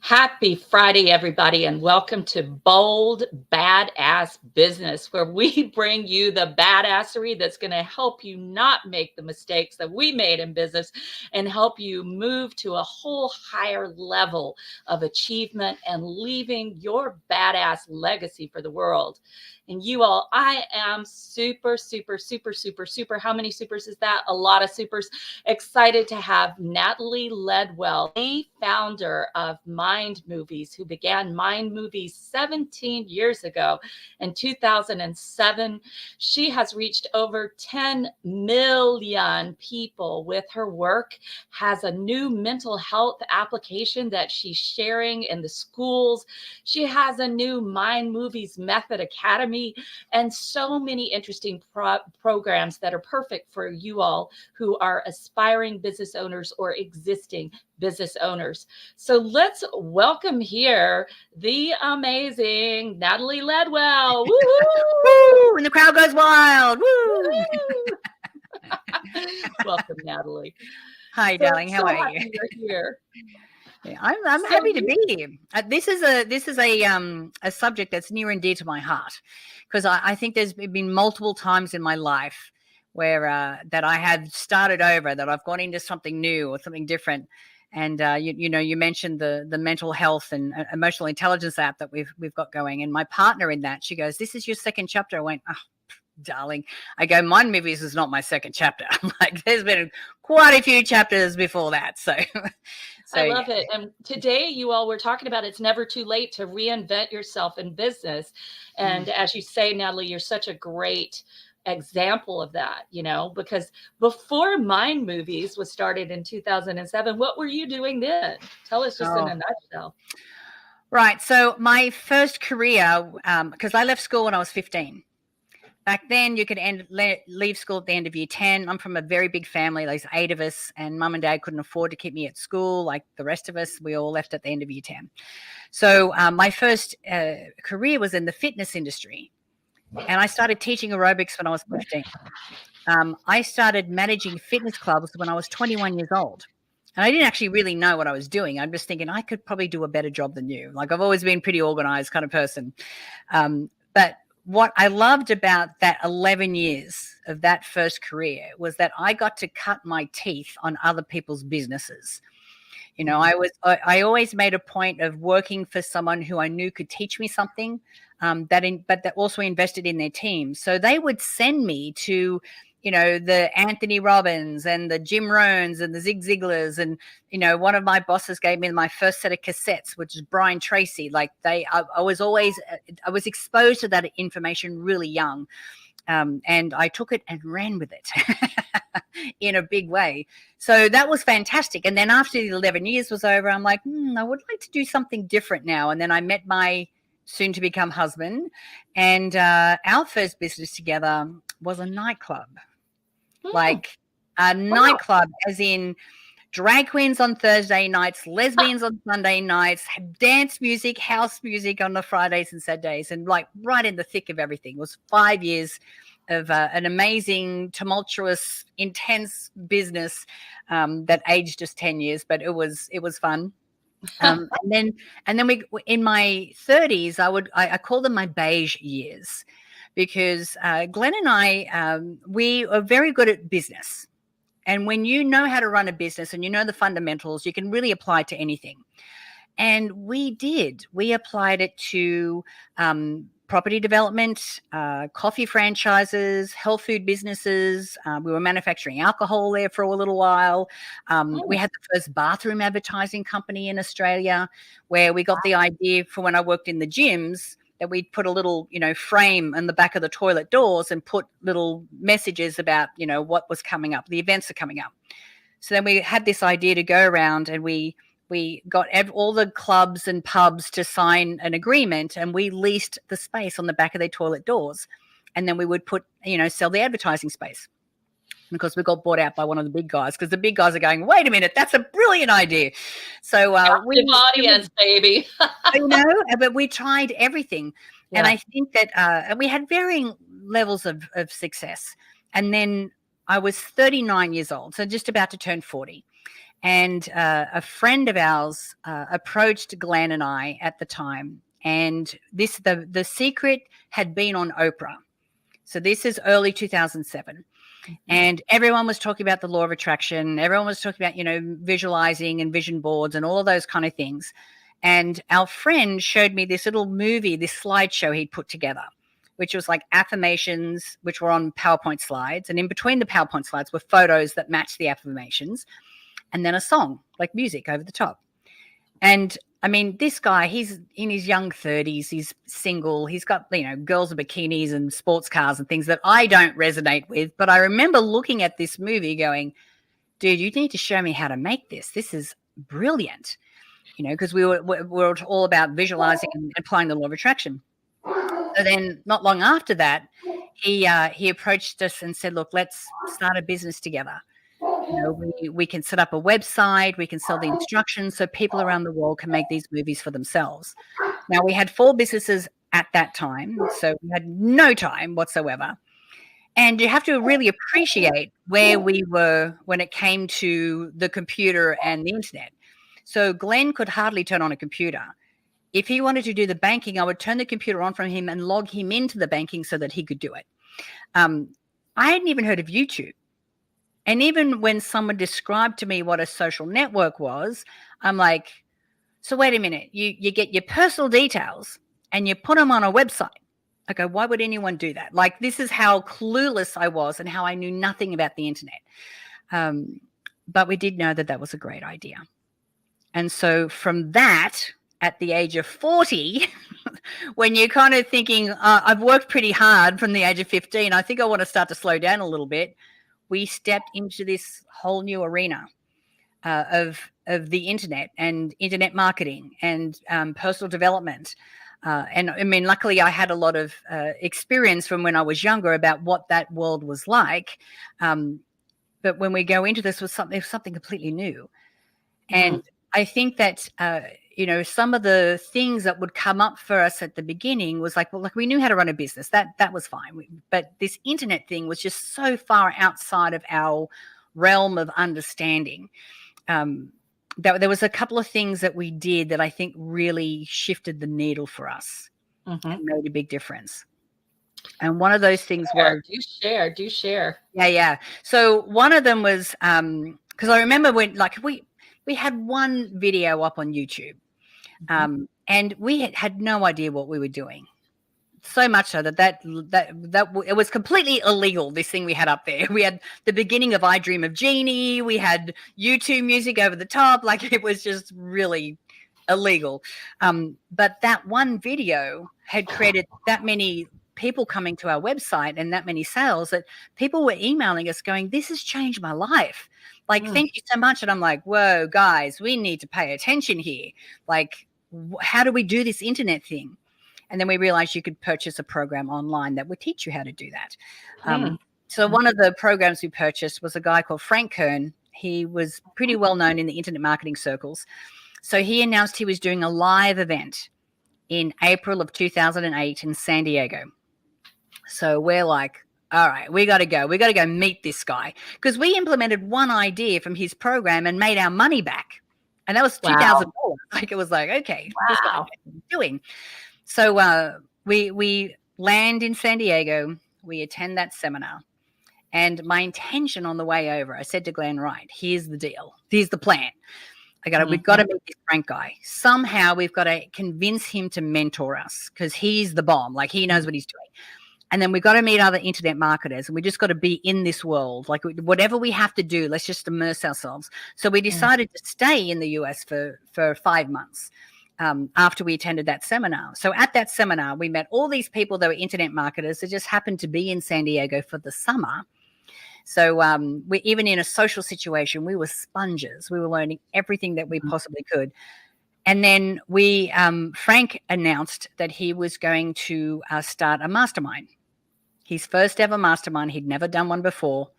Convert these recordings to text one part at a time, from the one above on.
Happy Friday, everybody, and welcome to Bold Badass Business, where we bring you the badassery that's going to help you not make the mistakes that we made in business and help you move to a whole higher level of achievement and leaving your badass legacy for the world. And you all, I am super. How many supers is that? A lot of supers. Excited to have Natalie Ledwell, the founder of Mind Movies, who began Mind Movies 17 years ago in 2007. She has reached over 10 million people with her work, has a new mental health application that she's sharing in the schools. She has a new Mind Movies Method Academy and so many interesting programs that are perfect for you all who are aspiring business owners or existing business owners. So let's welcome here the amazing Natalie Ledwell. Woo! And the crowd goes wild. Woo! Welcome, Natalie. Hi, darling. How are you? You're here. Yeah, I'm happy to be here. This is a subject that's near and dear to my heart because I think there's been multiple times in my life where that I have started over, that I've gone into something new or something different. And you mentioned the mental health and emotional intelligence app that we've got going. And my partner in that, she goes, "This is your second chapter." I went, "Oh, darling." I go, "Mind Movies is not my second chapter." I'm like, there's been quite a few chapters before that. So I love it. And today you all were talking about it's never too late to reinvent yourself in business. And as you say, Natalie, you're such a great example of that, because before Mind Movies was started in 2007, what were you doing then? Tell us just in a nutshell. Right. So my first career, because I left school when I was 15. Back then, you could leave school at the end of year 10. I'm from a very big family. There's 8 of us, and mum and dad couldn't afford to keep me at school like the rest of us. We all left at the end of year 10. So my first career was in the fitness industry, and I started teaching aerobics when I was 15. I started managing fitness clubs when I was 21 years old. And I didn't actually really know what I was doing. I'm just thinking I could probably do a better job than you. Like, I've always been a pretty organized kind of person. But what I loved about that 11 years of that first career was that I got to cut my teeth on other people's businesses. I always made a point of working for someone who I knew could teach me something, but that also invested in their team. So they would send me to, the Anthony Robbins and the Jim Rohns and the Zig Ziglars. And, one of my bosses gave me my first set of cassettes, which is Brian Tracy. Like I was exposed to that information really young. And I took it and ran with it in a big way. So that was fantastic. And then after the 11 years was over, I'm like, I would like to do something different now. And then I met my soon to become husband, and our first business together was a nightclub. Like a nightclub, as in drag queens on Thursday nights, lesbians on Sunday nights, dance music, house music on the Fridays and Saturdays, and like right in the thick of everything. It was 5 years of an amazing, tumultuous, intense business that aged just 10 years, but it was fun. And then we, in my 30s, I call them my beige years, because Glenn and I, we are very good at business. And when you know how to run a business and you know the fundamentals, you can really apply it to anything. And we applied it to property development, coffee franchises, health food businesses. We were manufacturing alcohol there for a little while. We had the first bathroom advertising company in Australia, where we got the idea for when I worked in the gyms that we'd put a little, frame in the back of the toilet doors and put little messages about, what was coming up, the events are coming up. So then we had this idea to go around, and we got all the clubs and pubs to sign an agreement, and we leased the space on the back of their toilet doors. And then we would put, sell the advertising space. Because we got bought out by one of the big guys, because the big guys are going, wait a minute, that's a brilliant idea. So audience, baby. But we tried everything. Yeah. And I think that we had varying levels of success. And then I was 39 years old, so just about to turn 40. And a friend of ours approached Glenn and I at the time. And the secret had been on Oprah. So this is early 2007. And everyone was talking about the law of attraction. Everyone was talking about, visualizing and vision boards and all of those kind of things. And our friend showed me this little movie, this slideshow he'd put together, which was like affirmations, which were on PowerPoint slides. And in between the PowerPoint slides were photos that matched the affirmations, and then a song, like music over the top. And I mean, this guy, he's in his young 30s. He's single. He's got, girls in bikinis and sports cars and things that I don't resonate with. But I remember looking at this movie going, dude, you need to show me how to make this. This is brilliant, because we were all about visualizing and applying the law of attraction. So then not long after that, he approached us and said, look, let's start a business together. We can set up a website, we can sell the instructions so people around the world can make these movies for themselves. Now, we had 4 businesses at that time, so we had no time whatsoever. And you have to really appreciate where we were when it came to the computer and the internet. So Glenn could hardly turn on a computer. If he wanted to do the banking, I would turn the computer on from him and log him into the banking so that he could do it. I hadn't even heard of YouTube. And even when someone described to me what a social network was, I'm like, so wait a minute, you get your personal details and you put them on a website. I go, why would anyone do that? Like, this is how clueless I was and how I knew nothing about the internet. But we did know that that was a great idea. And so from that, at the age of 40, when you're kind of thinking, I've worked pretty hard from the age of 15, I think I want to start to slow down a little bit. We stepped into this whole new arena of the internet and internet marketing and personal development. And I mean, luckily I had a lot of experience from when I was younger about what that world was like. But when we go into this, it was something completely new. And I think that, some of the things that would come up for us at the beginning was like, well, we knew how to run a business. That was fine. But this internet thing was just so far outside of our realm of understanding. That there was a couple of things that we did that I think really shifted the needle for us and made a big difference. And one of those things was... Do share. Yeah. So one of them was, because I remember when, we had one video up on YouTube, and we had no idea what we were doing. So much so that it was completely illegal, this thing we had up there. We had the beginning of I Dream of Jeannie. We had YouTube music over the top. Like, it was just really illegal. But that one video had created that many people coming to our website and that many sales that people were emailing us going, this has changed my life. Like, thank you so much. And I'm like, whoa, guys, we need to pay attention here. Like, how do we do this internet thing? And then we realized you could purchase a program online that would teach you how to do that. So one of the programs we purchased was a guy called Frank Kern. He was pretty well known in the internet marketing circles. So he announced he was doing a live event in April of 2008 in San Diego. So we're like, all right, we got to go. We got to go meet this guy, because we implemented one idea from his program and made our money back. And that was $2,000. Like, it was like, okay, this guy knows what he's doing. So we land in San Diego. We attend that seminar. And my intention on the way over, I said to Glenn, right, here's the deal. Here's the plan. We've got to meet this Frank guy. Somehow we've got to convince him to mentor us, because he's the bomb. Like, he knows what he's doing. And then we've got to meet other internet marketers, and we just got to be in this world. Like, whatever we have to do, let's just immerse ourselves. So we decided to stay in the US for 5 months after we attended that seminar. So at that seminar, we met all these people that were internet marketers that just happened to be in San Diego for the summer. So we, even in a social situation, we were sponges. We were learning everything that we possibly could. And then Frank announced that he was going to start a mastermind. His first ever mastermind. He'd never done one before.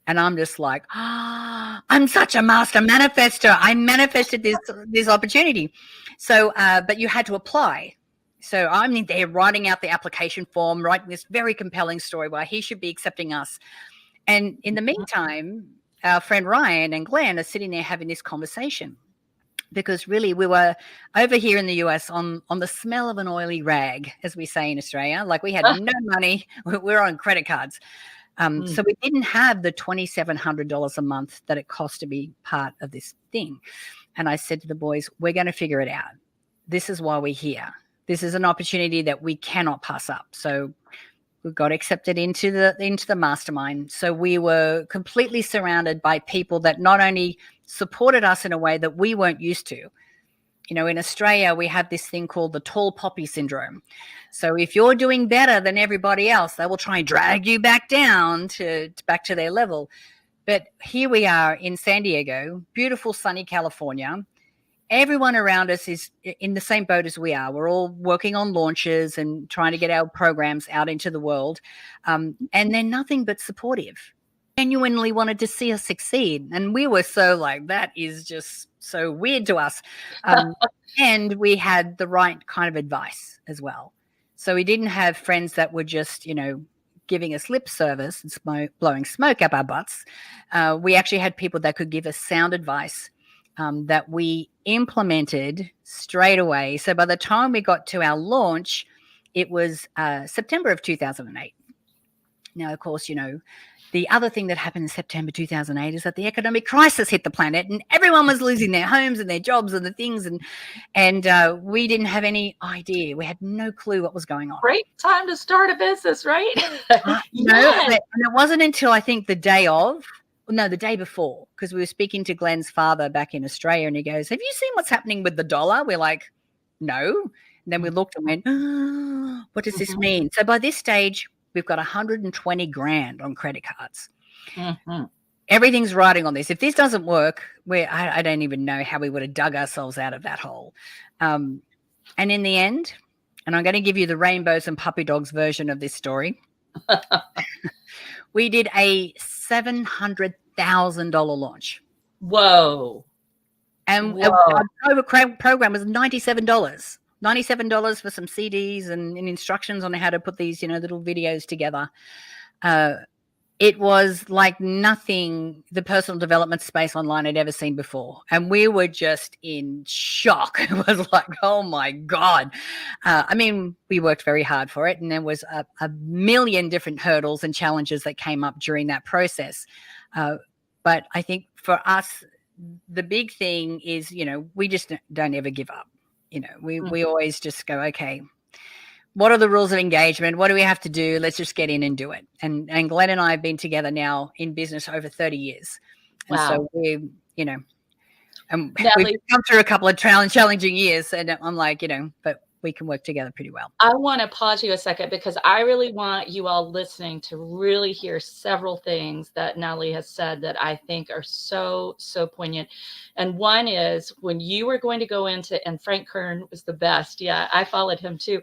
And I'm just like, I'm such a master manifester. I manifested this opportunity. So, but you had to apply. So I'm there writing out the application form, writing this very compelling story why he should be accepting us. And in the meantime, our friend Ryan and Glenn are sitting there having this conversation, because really we were over here in the US on the smell of an oily rag, as we say in Australia. Like, we had no money. We're on credit cards. So we didn't have the $2,700 a month that it cost to be part of this thing. And I said to the boys, we're going to figure it out. This is why we're here. This is an opportunity that we cannot pass up. So we got accepted into the mastermind. So we were completely surrounded by people that not only supported us in a way that we weren't used to. You know, in Australia, we have this thing called the tall poppy syndrome. So if you're doing better than everybody else, they will try and drag you back down back to their level. But here we are in San Diego, beautiful sunny California. Everyone around us is in the same boat as we are. We're all working on launches and trying to get our programs out into the world. And they're nothing but supportive. Genuinely wanted to see us succeed. And we were so like, that is just so weird to us. And we had the right kind of advice as well. So we didn't have friends that were just, giving us lip service and blowing smoke up our butts. We actually had people that could give us sound advice that we implemented straight away. So by the time we got to our launch, it was September of 2008. Now, of course, the other thing that happened in September 2008 is that the economic crisis hit the planet and everyone was losing their homes and their jobs and the things. And we didn't have any idea. We had no clue what was going on. Great time to start a business, right? And it wasn't until I think the day before, because we were speaking to Glenn's father back in Australia, and he goes, have you seen what's happening with the dollar? We're like, no. And then we looked and went, oh, what does this mean? So by this stage, we've got 120 grand on credit cards. Everything's riding on this. If this doesn't work, I don't even know how we would have dug ourselves out of that hole. And in the end, and I'm going to give you the rainbows and puppy dogs version of this story, we did a $700,000 launch. Whoa. And our program was $97. $97 for some CDs and instructions on how to put these, little videos together. It was like nothing the personal development space online had ever seen before. And we were just in shock. It was like, oh my God. We worked very hard for it. And there was a million different hurdles and challenges that came up during that process. But I think for us, the big thing is, we just don't ever give up. We always just go, okay, what are the rules of engagement? What do we have to do? Let's just get in and do it. And Glenn and I have been together now in business over 30 years. And so we've come through a couple of challenging years. And I'm like, but we can work together pretty well. I want to pause you a second because I really want you all listening to really hear several things that Natalie has said that I think are so, so poignant. And one is when you were going to go into, and Frank Kern was the best. Yeah, I followed him too.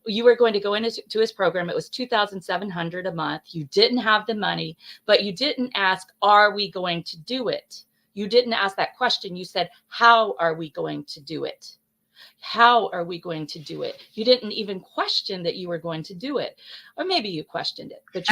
You were going to go into his program. It was $2,700 a month. You didn't have the money, but you didn't ask, are we going to do it? You didn't ask that question. You said, how are we going to do it? How are we going to do it? You didn't even question that you were going to do it. Or maybe you questioned it, but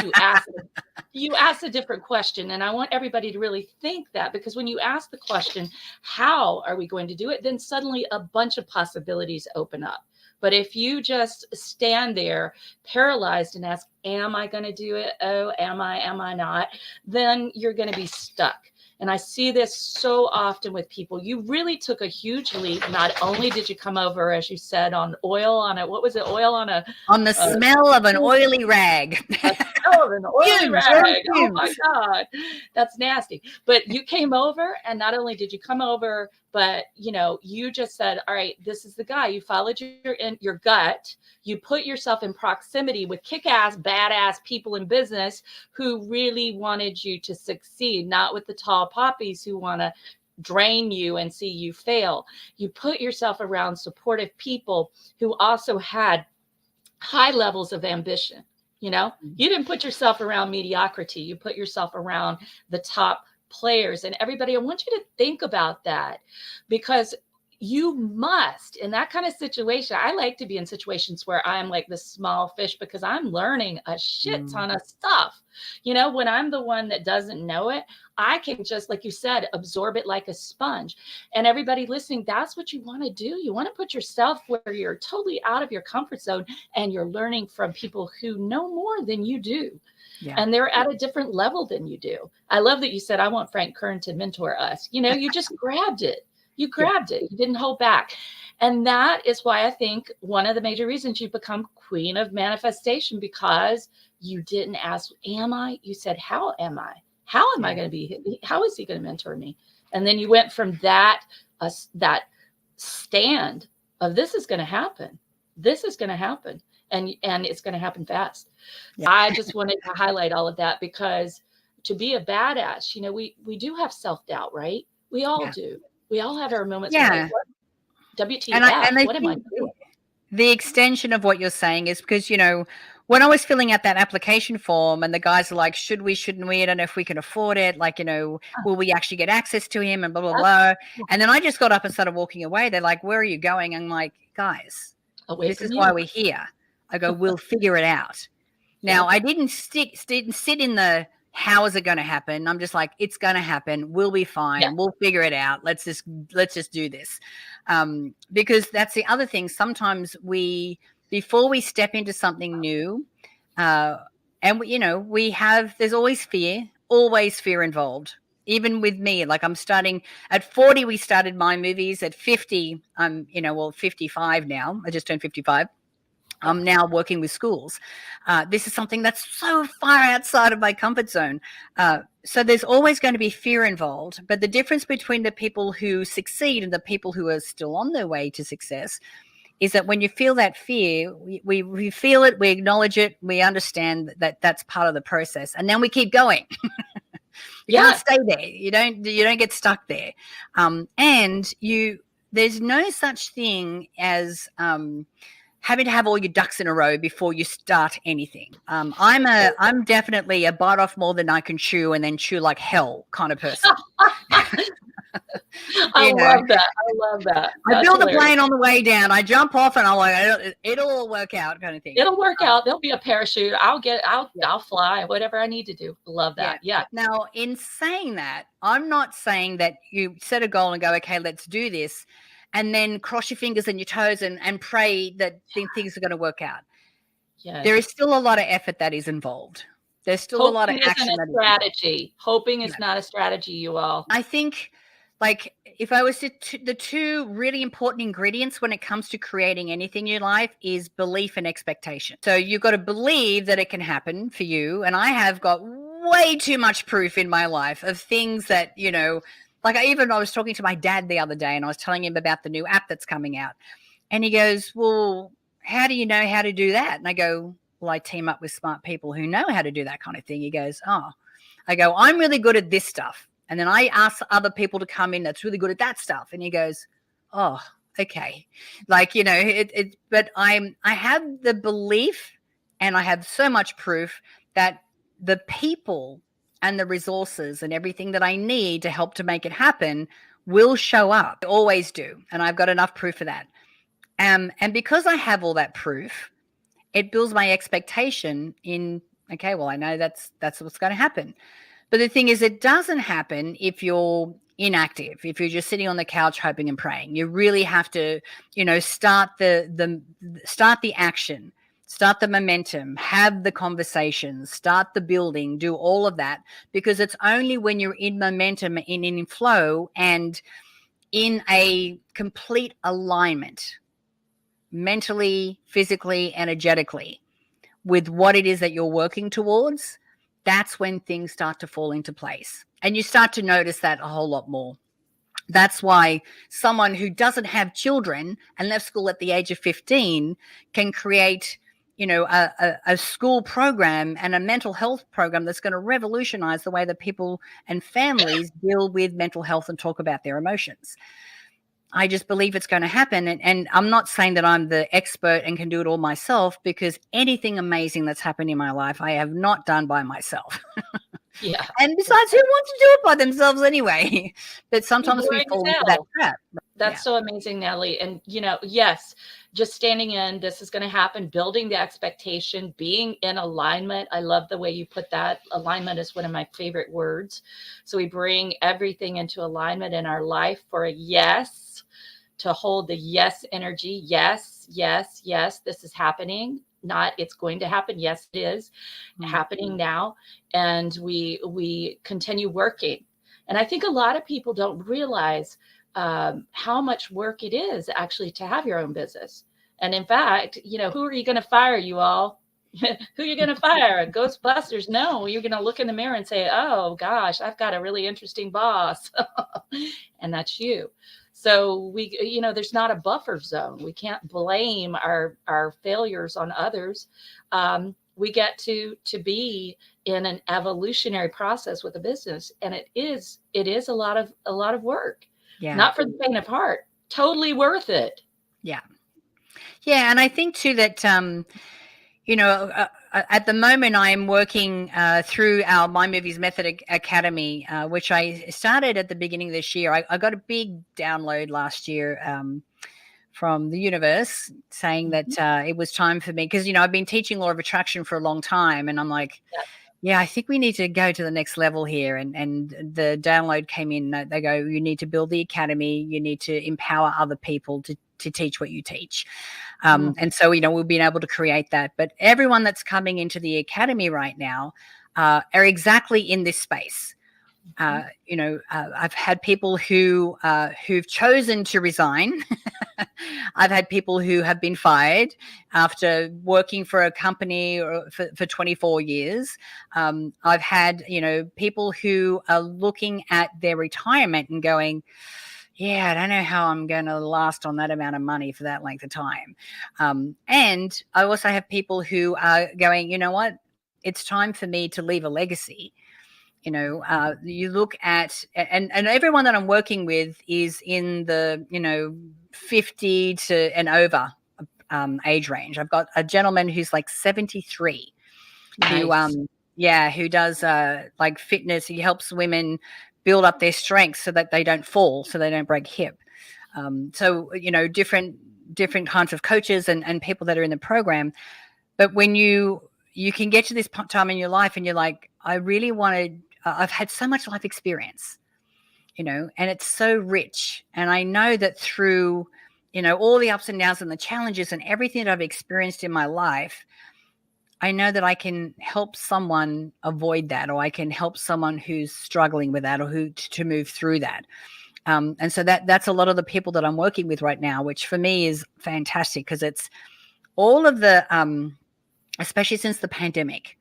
you asked a different question. And I want everybody to really think that, because when you ask the question, how are we going to do it? Then suddenly a bunch of possibilities open up. But if you just stand there paralyzed and ask, am I going to do it? Oh, am I not? Then you're going to be stuck. And I see this so often with people. You really took a huge leap. Not only did you come over, as you said, on oil on a, what was it? Oil on a... On the smell of an oily rag. Oh, an oily rag. Oh my God. That's nasty. But you came over, and not only did you come over, but you just said, all right, this is the guy. You followed your gut. You put yourself in proximity with kick-ass, badass people in business who really wanted you to succeed, not with the tall poppies who want to drain you and see you fail. You put yourself around supportive people who also had high levels of ambition. You didn't put yourself around mediocrity. You put yourself around the top players. And everybody, I want you to think about that, because you must, in that kind of situation, I like to be in situations where I'm like the small fish because I'm learning a shit ton of stuff. You know, when I'm the one that doesn't know it, I can just, like you said, absorb it like a sponge. And everybody listening, that's what you want to do. You want to put yourself where you're totally out of your comfort zone and you're learning from people who know more than you do. Yeah. And they're at a different level than you do. I love that you said, I want Frank Kern to mentor us. You know, you just grabbed it. You grabbed it. You didn't hold back. And that is why I think one of the major reasons you've become queen of manifestation, because you didn't ask, am I? You said, how am I? How am I going to be? How is he going to mentor me? And then you went from that stand of this is going to happen. This is going to happen. And it's going to happen fast. Yeah. I just wanted to highlight all of that because to be a badass, you know, we do have self-doubt, right? We all do. We all have our moments. Yeah. Like, WTF, what am I doing? The extension of what you're saying is because, you know, when I was filling out that application form and the guys are like, should we, shouldn't we? I don't know if we can afford it. Like, you know, will we actually get access to him and blah, blah, blah. And then I just got up and started walking away. They're like, where are you going? I'm like, guys, this is why we're here. I go, we'll figure it out. Now, I didn't sit in the, how is it going to happen? I'm just like, it's going to happen. We'll be fine. Yeah. We'll figure it out. Let's just do this. Because that's the other thing. Sometimes before we step into something new, and we, you know, there's always fear involved. Even with me, like I'm starting at 40, we started My Movies. At 50, I'm, 55 now. I just turned 55. I'm now working with schools. This is something that's so far outside of my comfort zone. So there's always going to be fear involved. But the difference between the people who succeed and the people who are still on their way to success is that when you feel that fear, we feel it, we acknowledge it, we understand that that's part of the process. And then we keep going. You can't stay there. You don't get stuck there. There's no such thing as having to have all your ducks in a row before you start anything. I'm definitely a bite off more than I can chew and then chew like hell kind of person. I love that. I build a plane on the way down. I jump off and I'm like, it'll all work out kind of thing. It'll work out. There'll be a parachute. I'll fly, whatever I need to do. Love that. Yeah. Now, in saying that, I'm not saying that you set a goal and go, okay, let's do this. And then cross your fingers and your toes and pray that things are going to work out. Yes. There is still a lot of effort that is involved. There's still a lot of action. Hoping is not a strategy, you all. I think, like, if I was the two really important ingredients when it comes to creating anything in your life is belief and expectation. So you've got to believe that it can happen for you. And I have got way too much proof in my life of things that, you know, like I was talking to my dad the other day and I was telling him about the new app that's coming out. And he goes, well, how do you know how to do that? And I go, well, I team up with smart people who know how to do that kind of thing. He goes, oh. I go, I'm really good at this stuff. And then I ask other people to come in that's really good at that stuff. And he goes, oh, okay. Like, you know, but I have the belief and I have so much proof that the people and the resources and everything that I need to help to make it happen will show up. They always do. And I've got enough proof for that. And because I have all that proof, it builds my expectation in, okay, well, I know that's what's going to happen. But the thing is, it doesn't happen if you're inactive, if you're just sitting on the couch hoping and praying. You really have to, you know, start the action. Start the momentum, have the conversations, start the building, do all of that, because it's only when you're in momentum, in flow, and in a complete alignment, mentally, physically, energetically, with what it is that you're working towards, that's when things start to fall into place. And you start to notice that a whole lot more. That's why someone who doesn't have children and left school at the age of 15 can create, you know, a school program and a mental health program that's going to revolutionize the way that people and families deal with mental health and talk about their emotions. I just believe it's going to happen. And I'm not saying that I'm the expert and can do it all myself, because anything amazing that's happened in my life, I have not done by myself. Yeah. And besides, who wants to do it by themselves anyway? But sometimes we fall into that trap. That's so amazing, Natalie. And, yes, just standing in, this is going to happen, building the expectation, being in alignment. I love the way you put that. Alignment is one of my favorite words. So we bring everything into alignment in our life for a yes, to hold the yes energy. Yes, yes, yes, this is happening. Not it's going to happen. Yes, it is happening now. And we continue working. And I think a lot of people don't realize how much work it is actually to have your own business. And in fact, who are you going to fire, you all? Who are you going to fire? Ghostbusters? No, you're going to look in the mirror and say, oh gosh, I've got a really interesting boss. And that's you. So there's not a buffer zone. We can't blame our failures on others. We get to be in an evolutionary process with a business, and it is a lot of work. Yeah. Not for the faint of heart. Totally worth it. Yeah. Yeah. And I think too that, at the moment I'm working through our My Movies Method Academy, which I started at the beginning of this year. I got a big download last year from the universe saying that it was time for me, because, I've been teaching law of attraction for a long time, and I'm like, yeah, I think we need to go to the next level here. And the download came in. They go, you need to build the academy. You need to empower other people to teach what you teach. And so, we've been able to create that. But everyone that's coming into the academy right now are exactly in this space. I've had people who've chosen to resign. I've had people who have been fired after working for a company for 24 years. I've had, people who are looking at their retirement and going, yeah, I don't know how I'm going to last on that amount of money for that length of time. And I also have people who are going, you know what, it's time for me to leave a legacy. You look at, and everyone that I'm working with is in the, 50 to and over age range. I've got a gentleman who's like 73, Nice. who does like fitness. He helps women build up their strength so that they don't fall, so they don't break hip. So, different kinds of coaches and people that are in the program. But when you can get to this time in your life and you're like, I really wanted, I've had so much life experience, and it's so rich. And I know that through, all the ups and downs and the challenges and everything that I've experienced in my life, I know that I can help someone avoid that, or I can help someone who's struggling with that, or who to move through that. And so that's a lot of the people that I'm working with right now, which for me is fantastic, because it's all of the, especially since the pandemic.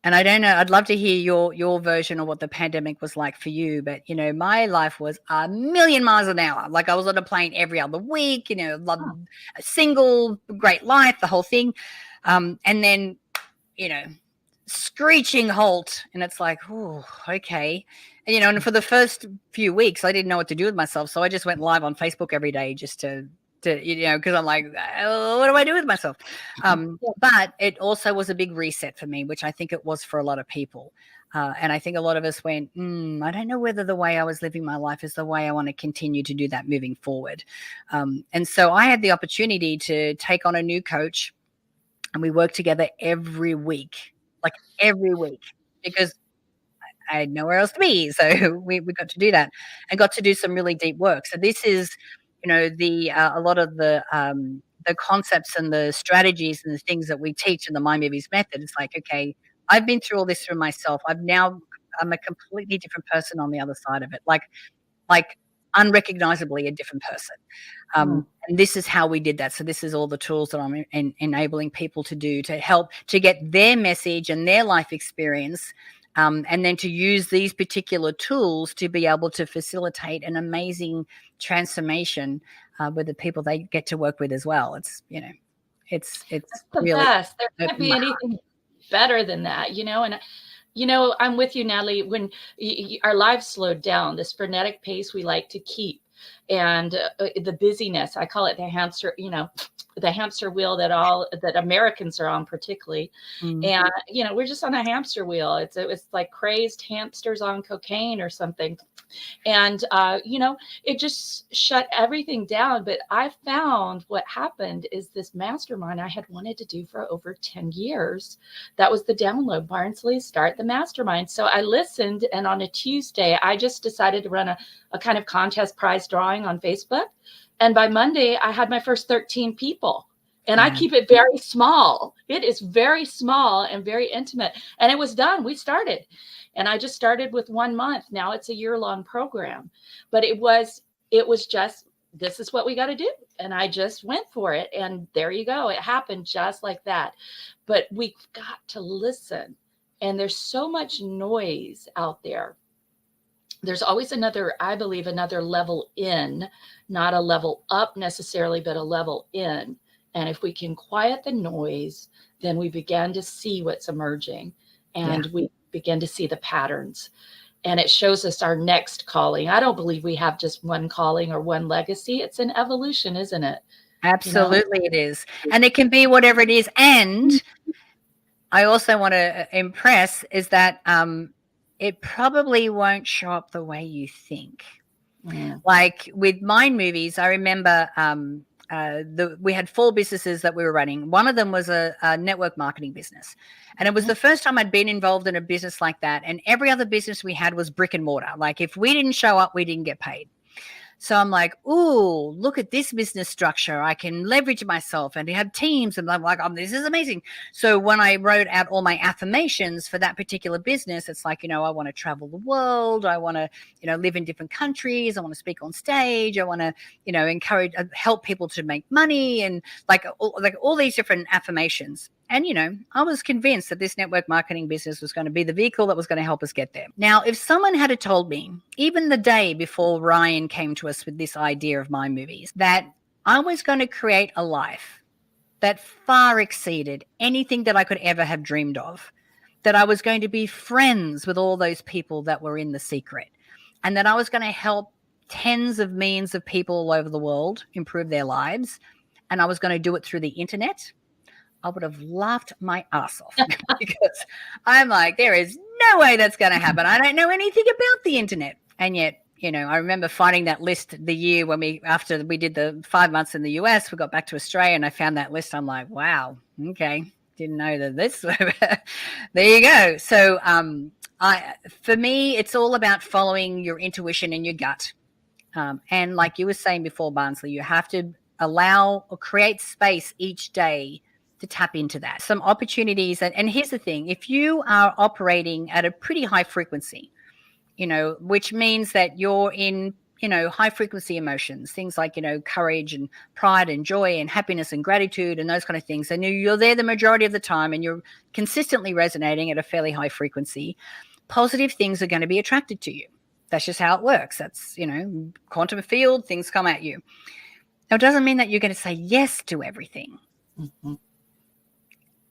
And I don't know, I'd love to hear your version of what the pandemic was like for you. But, my life was a million miles an hour. Like, I was on a plane every other week, a single, great life, the whole thing. And then, screeching halt. And it's like, oh, okay. And, and for the first few weeks, I didn't know what to do with myself. So I just went live on Facebook every day just to because I'm like, what do I do with myself? But it also was a big reset for me, which I think it was for a lot of people. And I think a lot of us went, I don't know whether the way I was living my life is the way I want to continue to do that moving forward. And so I had the opportunity to take on a new coach, and we worked together every week, because I had nowhere else to be. So we got to do that and got to do some really deep work. So this is, a lot of the concepts and the strategies and the things that we teach in the My Movies method. It's like, okay, I've been through all this through myself. I'm a completely different person on the other side of it, like unrecognizably a different person. And this is how we did that. So this is all the tools that I'm enabling people to do to help to get their message and their life experience. And then to use these particular tools to be able to facilitate an amazing transformation with the people they get to work with as well. It's, it's the really best. There can't be anything better than that, and I'm with you, Natalie. When our lives slowed down, this frenetic pace we like to keep, and the busyness. I call it the hamster, the hamster wheel that Americans are on particularly. And, we're just on a hamster wheel. It's like crazed hamsters on cocaine or something. And, it just shut everything down. But I found what happened is this mastermind I had wanted to do for over 10 years. That was the download, Barnsley, start the mastermind. So I listened. And on a Tuesday, I just decided to run a kind of contest prize drawing on Facebook. And by Monday, I had my first 13 people. And I keep it very small. It is very small and very intimate. And it was done. We started. And I just started with 1 month. Now it's a year-long program. But it was just, this is what we got to do. And I just went for it. And there you go. It happened just like that. But we've got to listen. And there's so much noise out there. There's always I believe, another level in, not a level up necessarily, but a level in. And if we can quiet the noise, then we begin to see what's emerging, and we begin to see the patterns. And it shows us our next calling. I don't believe we have just one calling or one legacy. It's an evolution, isn't it? Absolutely, it is. And it can be whatever it is. And I also want to impress is that it probably won't show up the way you think. Like with Mind Movies, I remember we had 4 businesses that we were running. One of them was a network marketing business. And it was the first time I'd been involved in a business like that. And every other business we had was brick and mortar. Like if we didn't show up, we didn't get paid. So I'm like, ooh, look at this business structure. I can leverage myself and have teams. And I'm like, oh, this is amazing. So when I wrote out all my affirmations for that particular business, it's like, I want to travel the world. I want to, live in different countries. I want to speak on stage. I want to, encourage, help people to make money, and like all these different affirmations. And, I was convinced that this network marketing business was going to be the vehicle that was going to help us get there. Now, if someone had told me, even the day before Ryan came to us with this idea of Mind Movies, that I was going to create a life that far exceeded anything that I could ever have dreamed of, that I was going to be friends with all those people that were in The Secret, and that I was going to help tens of millions of people all over the world improve their lives, and I was going to do it through the internet, I would have laughed my ass off because I'm like, there is no way that's going to happen. I don't know anything about the internet. And yet, I remember finding that list the year after we did the 5 months in the US, we got back to Australia and I found that list. I'm like, wow, okay. Didn't know that this, there you go. So for me, it's all about following your intuition and your gut. And like you were saying before, Barnsley, you have to allow or create space each day to tap into that. Some opportunities. And here's the thing, if you are operating at a pretty high frequency, which means that you're in, high frequency emotions, things like, courage and pride and joy and happiness and gratitude and those kind of things. And you're there the majority of the time and you're consistently resonating at a fairly high frequency, positive things are going to be attracted to you. That's just how it works. That's, quantum field, things come at you. Now, it doesn't mean that you're going to say yes to everything. Mm-hmm.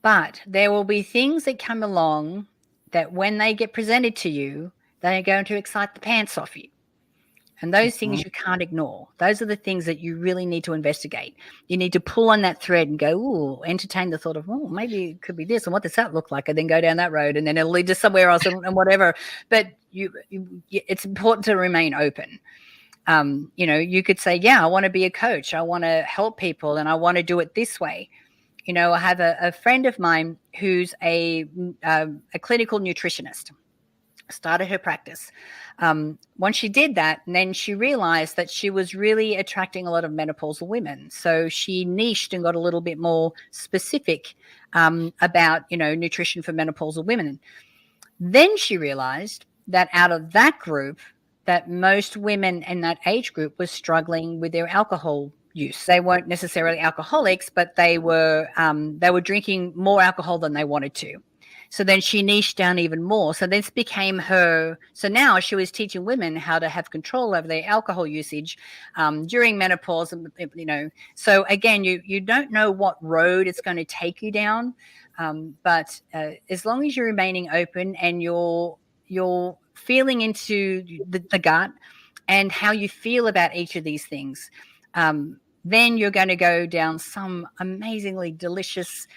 But there will be things that come along that when they get presented to you, they are going to excite the pants off you. And those things you can't ignore. Those are the things that you really need to investigate. You need to pull on that thread and go, ooh, entertain the thought of, oh, maybe it could be this. And what does that look like? And then go down that road and then it'll lead to somewhere else and whatever. But it's important to remain open. You could say, yeah, I want to be a coach. I want to help people and I want to do it this way. I have a friend of mine who's a clinical nutritionist, started her practice. Once she did that, and then she realized that she was really attracting a lot of menopausal women. So she niched and got a little bit more specific about, nutrition for menopausal women. Then she realized that out of that group, that most women in that age group were struggling with their alcohol use. They weren't necessarily alcoholics, but they were drinking more alcohol than they wanted to. So then she niched down even more. So this became her. So now she was teaching women how to have control over their alcohol usage during menopause. So again, you don't know what road it's going to take you down, but as long as you're remaining open and you're feeling into the gut, and how you feel about each of these things, then you're going to go down some amazingly delicious,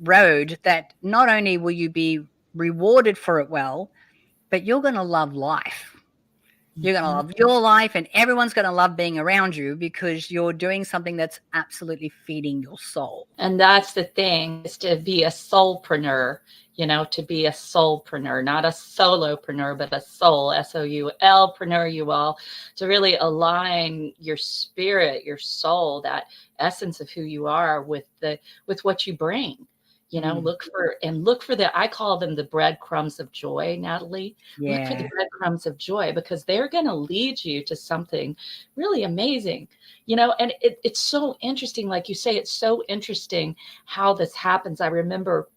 road that not only will you be rewarded for it well, but you're going to love life. You're going to love your life, and everyone's going to love being around you because you're doing something that's absolutely feeding your soul. And that's the thing, is to be a soulpreneur, to be a soulpreneur, not a solopreneur, but a soul, SOUL-preneur, you all, to really align your spirit, your soul, that essence of who you are with what you bring. Look for I call them the breadcrumbs of joy, Natalie. Yeah. Look for the breadcrumbs of joy, because they're going to lead you to something really amazing. And it's so interesting. Like you say, it's so interesting how this happens. I remember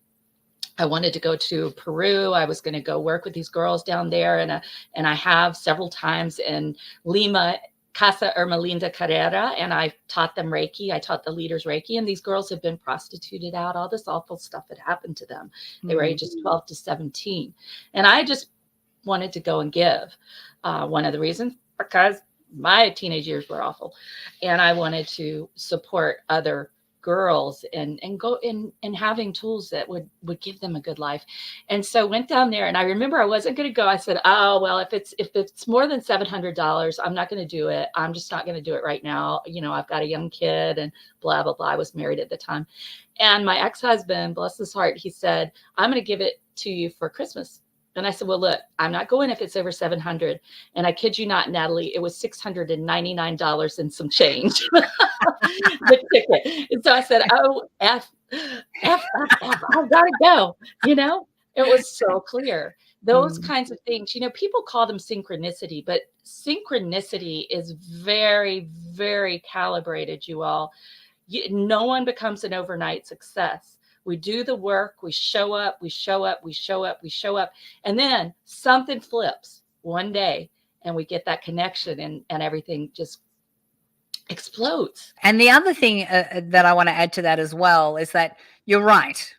I wanted to go to Peru. I was going to go work with these girls down there. And I have several times in Lima, Casa Ermelinda Carrera, and I taught them Reiki. I taught the leaders Reiki, and these girls have been prostituted out. All this awful stuff had happened to them. They were ages 12 to 17. And I just wanted to go and give. One of the reasons, because my teenage years were awful. And I wanted to support other girls and go in and having tools that would give them a good life. And so went down there, and I remember I wasn't going to go. I said, oh, well, if it's more than $700, I'm not going to do it. I'm just not going to do it right now. I've got a young kid and blah, blah, blah. I was married at the time. And my ex-husband, bless his heart, he said, I'm going to give it to you for Christmas. And I said, well, look, I'm not going if it's over 700. And I kid you not, Natalie, it was $699 and some change. The ticket. And so I said, oh, F, I've got to go. It was so clear. Those kinds of things, people call them synchronicity, but synchronicity is very, very calibrated, you all. No one becomes an overnight success. We do the work, we show up, and then something flips one day and we get that connection and everything just explodes. And the other thing that I want to add to that as well is that you're right.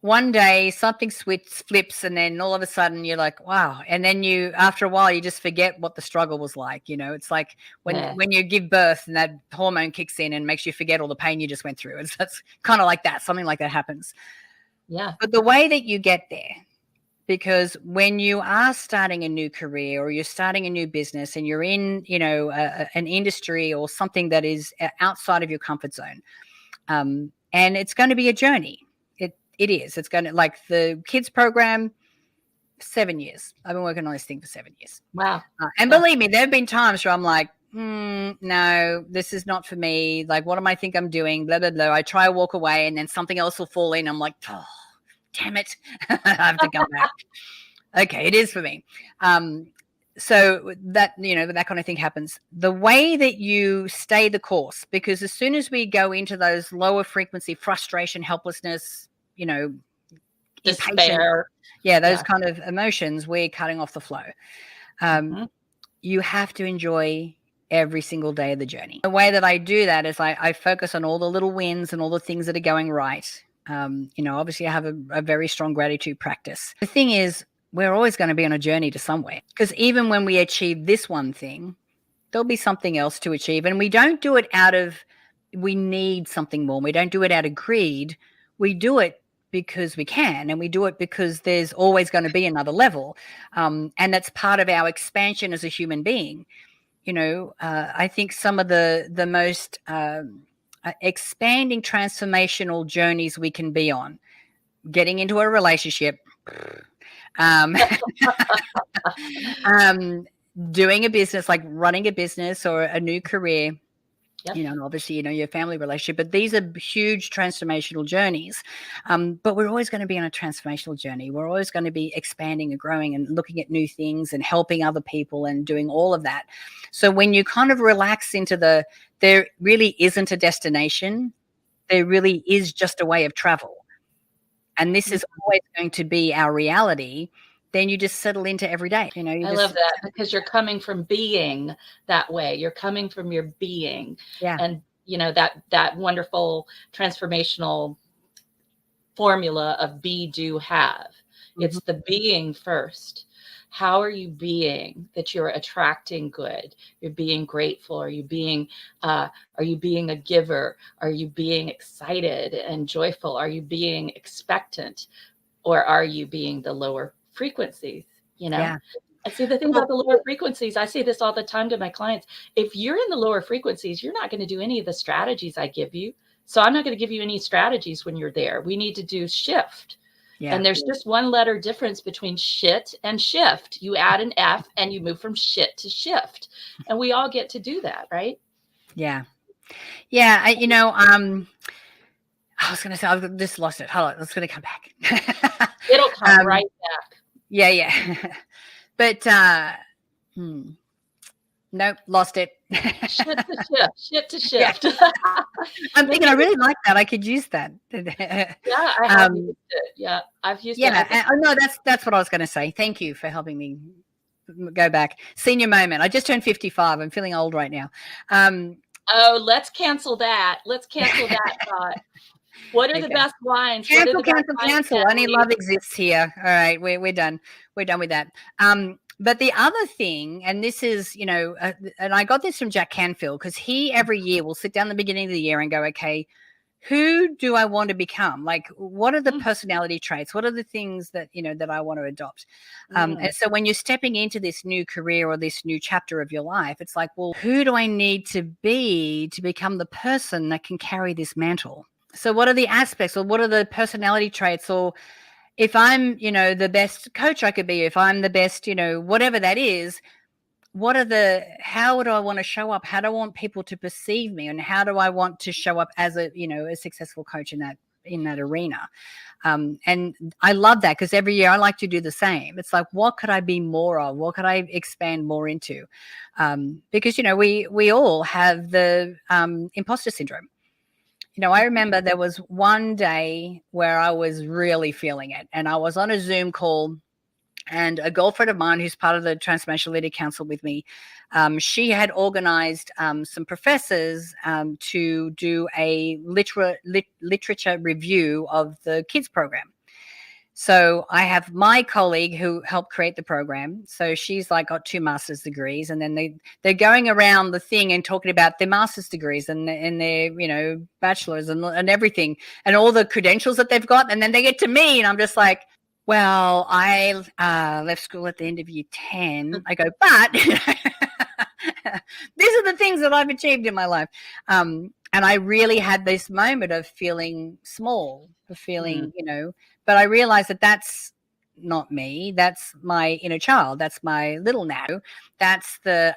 One day something flips, and then all of a sudden you're like, wow. And then after a while, you just forget what the struggle was like. It's like when you give birth and that hormone kicks in and makes you forget all the pain you just went through. That's kind of like that. Something like that happens. Yeah. But the way that you get there, because when you are starting a new career or you're starting a new business and you're in, an industry or something that is outside of your comfort zone, and it's going to be a journey. It is. It's going to, like the kids program, 7 years. I've been working on this thing for 7 years. Wow. And believe me, there have been times where I'm like, no, this is not for me. Like, what do I think I'm doing? Blah, blah, blah. I try to walk away and then something else will fall in. I'm like, oh, damn it. I have to come back. Okay, it is for me. So that, that kind of thing happens. The way that you stay the course, because as soon as we go into those lower frequency, frustration, helplessness, despair, those kind of emotions, we're cutting off the flow. You have to enjoy every single day of the journey. The way that I do that is I focus on all the little wins and all the things that are going right. Obviously I have a very strong gratitude practice. The thing is, we're always going to be on a journey to somewhere, because even when we achieve this one thing, there'll be something else to achieve. And we don't do it we need something more. We don't do it out of greed. We do it because we can, and we do it because there's always going to be another level. And that's part of our expansion as a human being. I think some of the most expanding transformational journeys we can be on, getting into a relationship, doing a business, like running a business or a new career, and obviously, your family relationship, but these are huge transformational journeys. But we're always going to be on a transformational journey. We're always going to be expanding and growing and looking at new things and helping other people and doing all of that. So when you kind of relax into there really isn't a destination, there really is just a way of travel. And this is always going to be our reality. Then you just settle into every day. I love that, because you're coming from being that way. You're coming from your being. Yeah. And, that wonderful transformational formula of be, do, have. It's the being first. How are you being that you're attracting good? You're being grateful. Are you being a giver? Are you being excited and joyful? Are you being expectant? Or are you being the lower frequencies? You know? Yeah. And see, the thing about the lower frequencies, I say this all the time to my clients. If you're in the lower frequencies, you're not going to do any of the strategies I give you. So I'm not going to give you any strategies when you're there. We need to do shift. Yeah. And there's just one letter difference between shit and shift. You add an F and you move from shit to shift. And we all get to do that, right? Yeah. Yeah. I was going to say, I've just lost it. Hold on. It's going to come back. It'll come right back. Yeah. Yeah. But, nope, lost it. Shit to shift, shit to shift. Yeah. I'm thinking I really like that. I could use that. Yeah, I have used it. Yeah, I've used it. Yeah, no, that's what I was going to say. Thank you for helping me go back. Senior moment. I just turned 55. I'm feeling old right now. Oh, let's cancel that. Let's cancel that thought. What are the best wines? Cancel. Only love exists here. All right, we're done. We're done with that. But the other thing, and this is, and I got this from Jack Canfield, because he every year will sit down at the beginning of the year and go, okay, who do I want to become? Like, what are the personality traits? What are the things that, that I want to adopt? And so when you're stepping into this new career or this new chapter of your life, it's like, well, who do I need to be to become the person that can carry this mantle? So what are the aspects, or what are the personality traits, or if I'm, the best coach I could be, if I'm the best, whatever that is, how do I want to show up? How do I want people to perceive me? And how do I want to show up as a successful coach in that arena? And I love that, because every year I like to do the same. It's like, what could I be more of? What could I expand more into? Because, we all have the imposter syndrome. I remember there was one day where I was really feeling it, and I was on a Zoom call, and a girlfriend of mine who's part of the Transformational Leader Council with me, she had organized some professors to do a literature review of the kids program. So I have my colleague who helped create the program. So she's like got 2 master's degrees, and then they're going around the thing and talking about their master's degrees and their bachelor's and everything and all the credentials that they've got. And then they get to me and I'm just like, well, I left school at the end of year 10. I go, but these are the things that I've achieved in my life. And I really had this moment of feeling small, of feeling, but I realized that that's not me. That's my inner child. That's my little Nat. That's the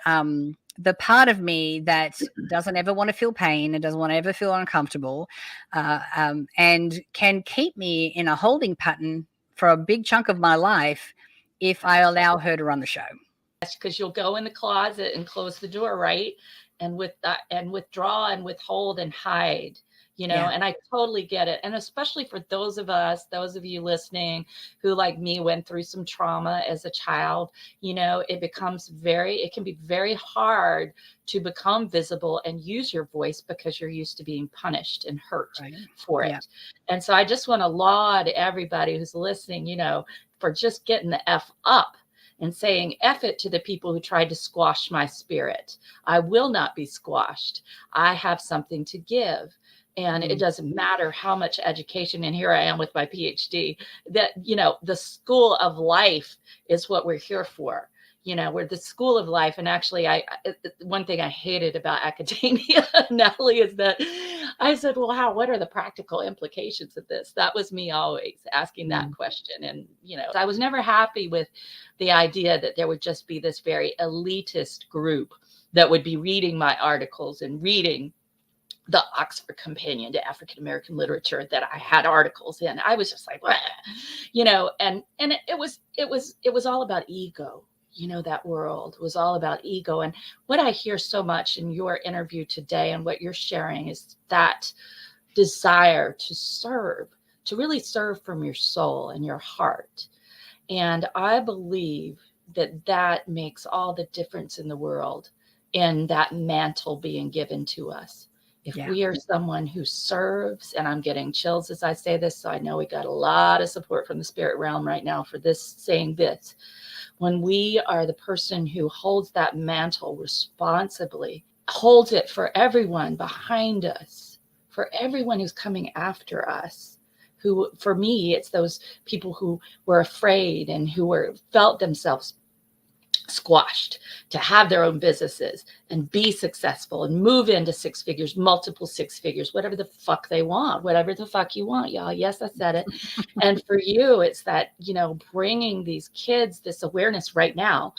part of me that doesn't ever want to feel pain and doesn't want to ever feel uncomfortable, and can keep me in a holding pattern for a big chunk of my life if I allow her to run the show. Because you'll go in the closet and close the door, right? And withdraw and withhold and hide, and I totally get it. And especially for those of you listening who, like me, went through some trauma as a child, it can be very hard to become visible and use your voice because you're used to being punished and hurt for it. And so I just want to laud everybody who's listening, for just getting the F up and saying F it to the people who tried to squash my spirit. I will not be squashed. I have something to give. And it doesn't matter how much education, and here I am with my PhD, that, the school of life is what we're here for. We're the school of life. And actually, one thing I hated about academia, Natalie, is that I said, well, what are the practical implications of this? That was me always asking that question. And, I was never happy with the idea that there would just be this very elitist group that would be reading my articles and reading the Oxford Companion to African American Literature that I had articles in. I was just like, and it was all about ego. That world was all about ego. And what I hear so much in your interview today and what you're sharing is that desire to serve, to really serve from your soul and your heart. And I believe that makes all the difference in the world, in that mantle being given to us. If Yeah. we are someone who serves, and I'm getting chills as I say this, so I know we got a lot of support from the spirit realm right now for this saying this. When we are the person who holds that mantle responsibly, holds it for everyone behind us, for everyone who's coming after us, who, for me, it's those people who were afraid and who were felt themselves squashed to have their own businesses and be successful and move into six figures, multiple six figures, whatever the fuck they want, whatever the fuck you want, y'all. Yes, I said it. And for you, it's that, bringing these kids this awareness right now,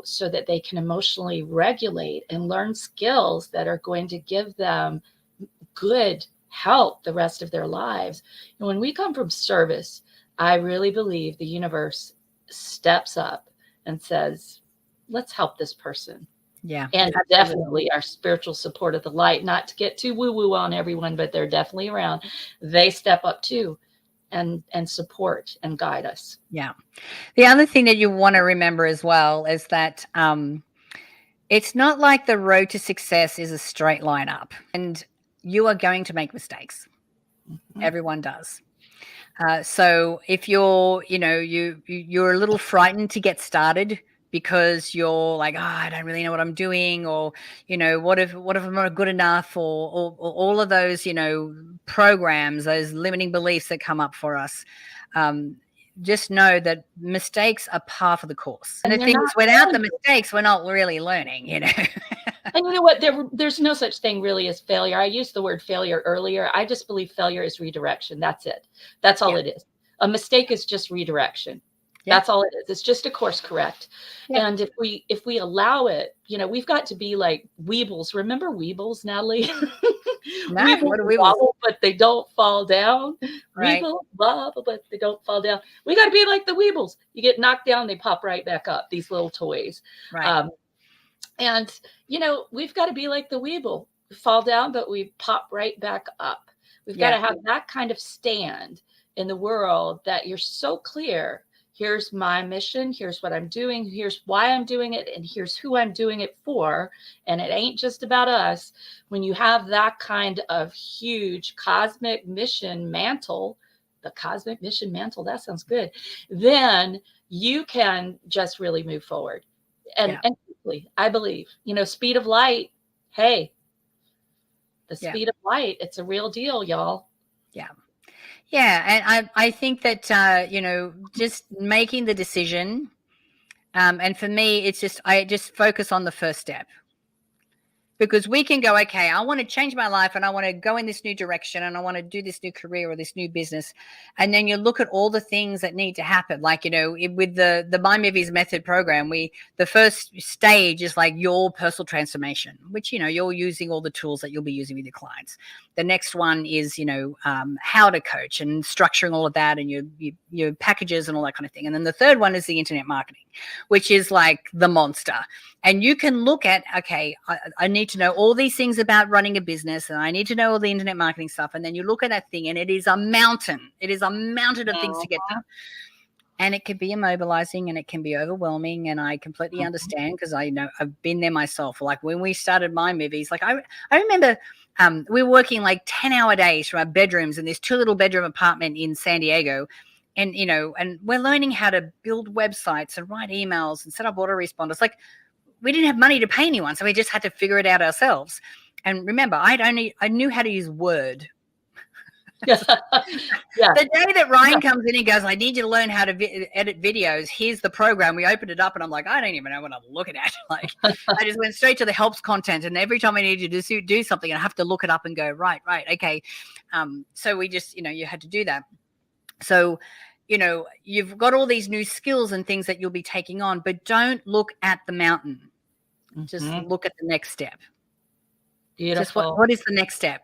so that they can emotionally regulate and learn skills that are going to give them good help the rest of their lives. And when we come from service, I really believe the universe steps up and says, let's help this person. Yeah. And definitely our spiritual support of the light, not to get too woo-woo on everyone, but they're definitely around. They step up too and support and guide us. Yeah. The other thing that you want to remember as well is that it's not like the road to success is a straight line up, and you are going to make mistakes. Mm-hmm. Everyone does. So if you're, you're a little frightened to get started because you're like, I don't really know what I'm doing, or, what if I'm not good enough, or all of those, programs, those limiting beliefs that come up for us. Just know that mistakes are part of the course. And the thing is, without the mistakes, we're not really learning, And you know what? There's no such thing really as failure. I used the word failure earlier. I just believe failure is redirection. That's it. That's all it is. A mistake is just redirection. That's all it is. It's just a course correct. And if we allow it, we've got to be like weebles. Remember weebles, Natalie? No, weebles what are weebles? wobble, but they don't fall down. Right. Weebles wobble, but they don't fall down. We got to be like the weebles. You get knocked down, they pop right back up. These little toys. Right. And, we've got to be like the weeble. We fall down, but we pop right back up. We've got to have that kind of stand in the world that you're so clear. Here's my mission. Here's what I'm doing. Here's why I'm doing it. And here's who I'm doing it for. And it ain't just about us. When you have that kind of huge cosmic mission mantle, the cosmic mission mantle, that sounds good. Then you can just really move forward. And quickly, I believe, speed of light. Hey, the speed of light, it's a real deal, y'all. Yeah. Yeah. And I think that, just making the decision. And for me, I just focus on the first step. Because we can go, okay, I want to change my life and I want to go in this new direction and I want to do this new career or this new business. And then you look at all the things that need to happen. Like, with the My Movies Method program, the first stage is like your personal transformation, which, you're using all the tools that you'll be using with your clients. The next one is, how to coach and structuring all of that and your packages and all that kind of thing. And then the third one is the internet marketing, which is like the monster. And you can look at, okay, I need to know all these things about running a business and I need to know all the internet marketing stuff. And then you look at that thing and it is a mountain. It is a mountain of things to get done. And it can be immobilizing and it can be overwhelming. And I completely understand because I've been there myself. Like when we started My Movies, like I remember we were working like 10-hour days from our bedrooms in this 2 bedroom apartment in San Diego. And, and we're learning how to build websites and write emails and set up autoresponders. Like, we didn't have money to pay anyone, so we just had to figure it out ourselves. And remember, I knew how to use Word. The day that Ryan comes in and goes, I need you to learn how to edit videos. Here's the program. We opened it up and I'm like, I don't even know what I'm looking at. Like, I just went straight to the helps content. And every time I needed to do something, I have to look it up and go, right. Okay. So we just, you had to do that. So, you've got all these new skills and things that you'll be taking on, but don't look at the mountain. Just look at the next step. Beautiful. Just what is the next step?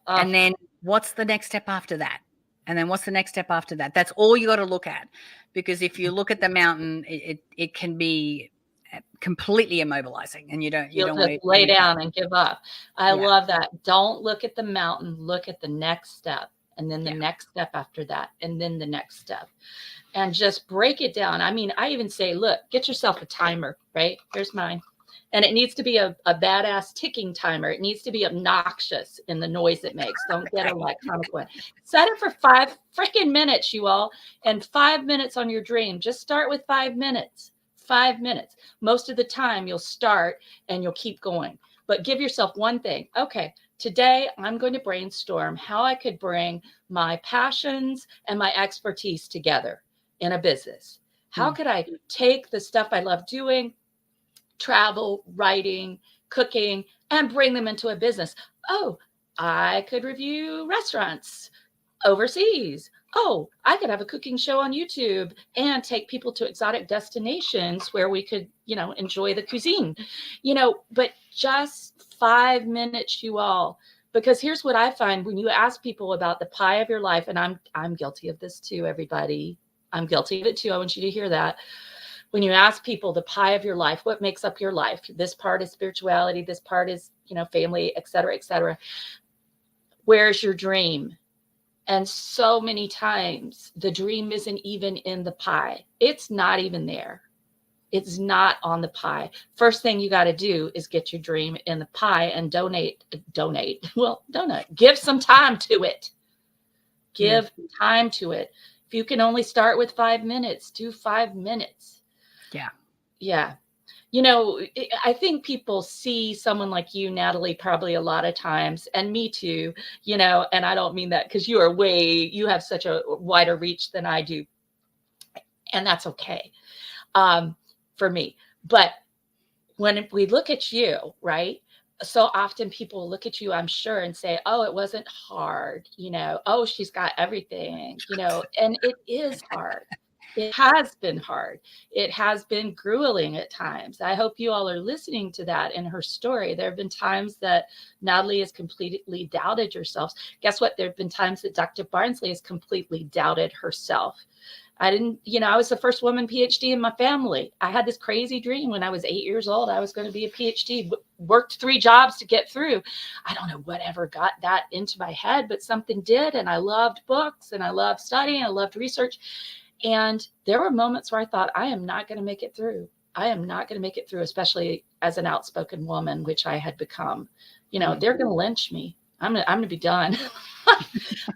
And then what's the next step after that? And then what's the next step after that? That's all you got to look at. Because if you look at the mountain, it can be completely immobilizing and you don't want to lay down and give up. I love that. Don't look at the mountain, look at the next step. And then the next step after that, and then the next step, and just break it down. I mean, I even say, look, get yourself a timer, right? Here's mine. And it needs to be a badass ticking timer. It needs to be obnoxious in the noise it makes. Don't get a comic one. Set it for 5 freaking minutes, you all, and 5 minutes on your dream. Just start with 5 minutes. 5 minutes. Most of the time you'll start and you'll keep going. But give yourself one thing. Okay, today I'm going to brainstorm how I could bring my passions and my expertise together in a business. How could I take the stuff I love doing, travel, writing, cooking, and bring them into a business? Oh, I could review restaurants overseas. Oh, I could have a cooking show on YouTube and take people to exotic destinations where we could, enjoy the cuisine, but just 5 minutes, you all. Because here's what I find when you ask people about the pie of your life, and I'm guilty of this too, everybody. I'm guilty of it too. I want you to hear that. When you ask people the pie of your life, what makes up your life? This part is spirituality. This part is, family, et cetera, et cetera. Where's your dream? And so many times the dream isn't even in the pie. It's not even there. It's not on the pie. First thing you got to do is get your dream in the pie and donate. Give some time to it. Give time to it. If you can only start with 5 minutes, do 5 minutes. Yeah. Yeah. I think people see someone like you, Natalie, probably a lot of times, and me too, and I don't mean that because you have such a wider reach than I do. And that's okay for me. But when we look at you, right? So often people look at you, I'm sure, and say, oh, it wasn't hard, oh, she's got everything, and it is hard. It has been hard. It has been grueling at times. I hope you all are listening to that in her story. There have been times that Natalie has completely doubted herself. Guess what? There have been times that Dr. Barnsley has completely doubted herself. I was the first woman PhD in my family. I had this crazy dream when I was 8 years old. I was going to be a PhD, worked 3 jobs to get through. I don't know whatever got that into my head, but something did. And I loved books and I loved studying. I loved research. And there were moments where I thought, I am not going to make it through. I am not going to make it through, especially as an outspoken woman, which I had become. They're going to lynch me. I'm going to be done.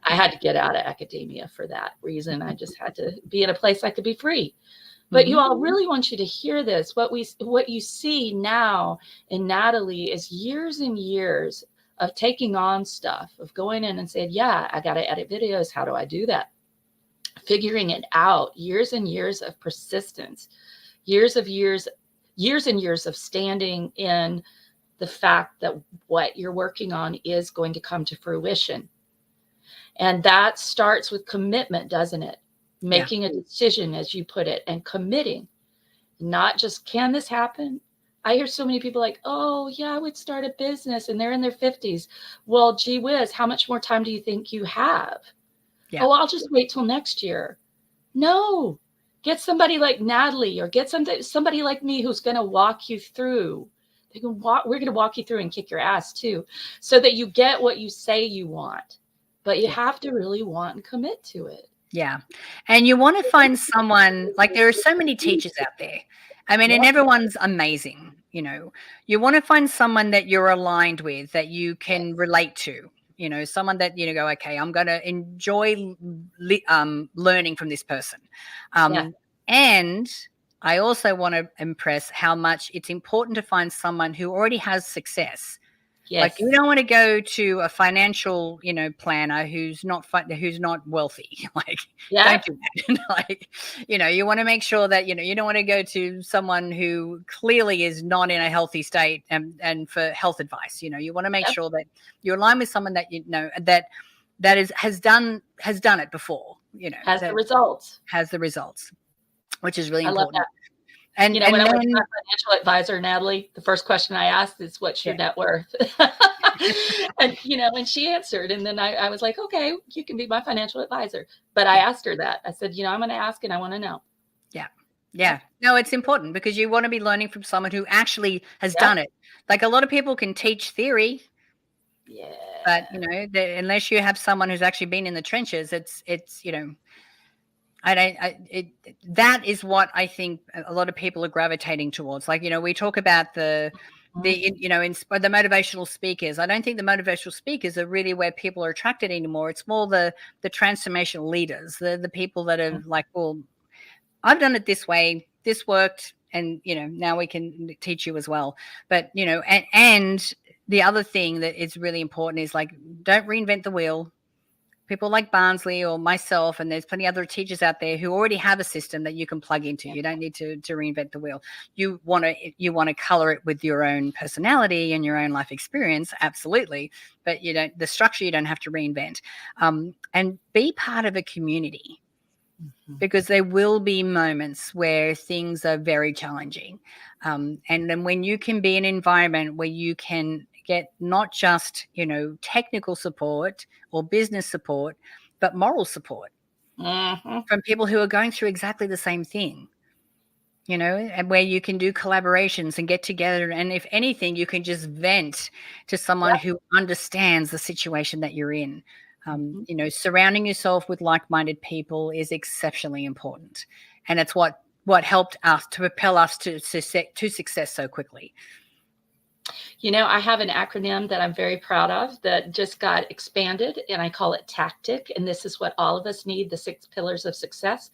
I had to get out of academia for that reason. I just had to be in a place I could be free. But you all, really want you to hear this. What you see now in Natalie is years and years of taking on stuff, of going in and saying, yeah, I got to edit videos. How do I do that? Figuring it out, years and years of persistence, years and years of standing in the fact that what you're working on is going to come to fruition. And that starts with commitment, doesn't it? Making a decision, as you put it, and committing, not just, can this happen? I hear so many people like, oh, yeah, I would start a business, and they're in their 50s. Well, gee whiz, how much more time do you think you have? Yeah. Oh, I'll just wait till next year. No, get somebody like Natalie, or get somebody like me who's going to walk you through. We're going to walk you through and kick your ass too, so that you get what you say you want. But you have to really want and commit to it. Yeah. And you want to find someone, like, there are so many teachers out there. I mean, and everyone's amazing. You want to find someone that you're aligned with, that you can relate to. Someone that, go, okay, I'm going to enjoy learning from this person. And I also want to impress how much it's important to find someone who already has success. Yes. Like, you don't want to go to a financial, planner who's not wealthy. Like, don't do that. Like, you want to make sure that, you don't want to go to someone who clearly is not in a healthy state and for health advice. You want to make sure that you align with someone that, has done it before, has the results, which is really important. I love that. And when I went to my financial advisor, Natalie, the first question I asked is, what's your net worth? And, and she answered. And then I was like, okay, you can be my financial advisor. But I asked her that. I said, I'm going to ask and I want to know. Yeah. Yeah. No, it's important because you want to be learning from someone who actually has done it. Like, a lot of people can teach theory. Yeah. But, unless you have someone who's actually been in the trenches, it's That is what I think a lot of people are gravitating towards. Like, we talk about the motivational speakers. I don't think the motivational speakers are really where people are attracted anymore. It's more the transformational leaders, the people that are like, well, I've done it this way, this worked, and now we can teach you as well. But and the other thing that is really important is, like, don't reinvent the wheel. People like Barnsley or myself, and there's plenty of other teachers out there who already have a system that you can plug into. You don't need to reinvent the wheel. You want to color it with your own personality and your own life experience, absolutely. But the structure you don't have to reinvent. And be part of a community, because there will be moments where things are very challenging. And then when you can be in an environment where you can get not just, technical support or business support, but moral support from people who are going through exactly the same thing, and where you can do collaborations and get together. And if anything, you can just vent to someone who understands the situation that you're in. Surrounding yourself with like-minded people is exceptionally important. And it's what helped us to propel us to success so quickly. I have an acronym that I'm very proud of that just got expanded, and I call it TACTIC. And this is what all of us need, the 6 pillars of success.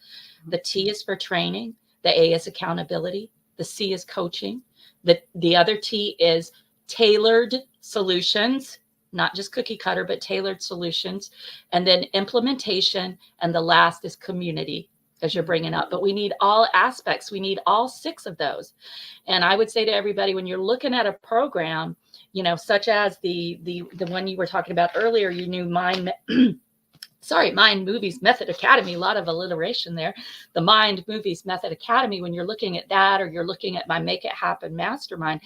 The T is for training. The A is accountability. The C is coaching. The other T is tailored solutions, not just cookie cutter, but tailored solutions. And then implementation. And the last is community, as you're bringing up. But we need all aspects. We need all 6 of those. And I would say to everybody, when you're looking at a program, such as the one you were talking about earlier, you knew Mind Movies Method Academy, a lot of alliteration there. The Mind Movies Method Academy, when you're looking at that, or you're looking at my Make It Happen Mastermind,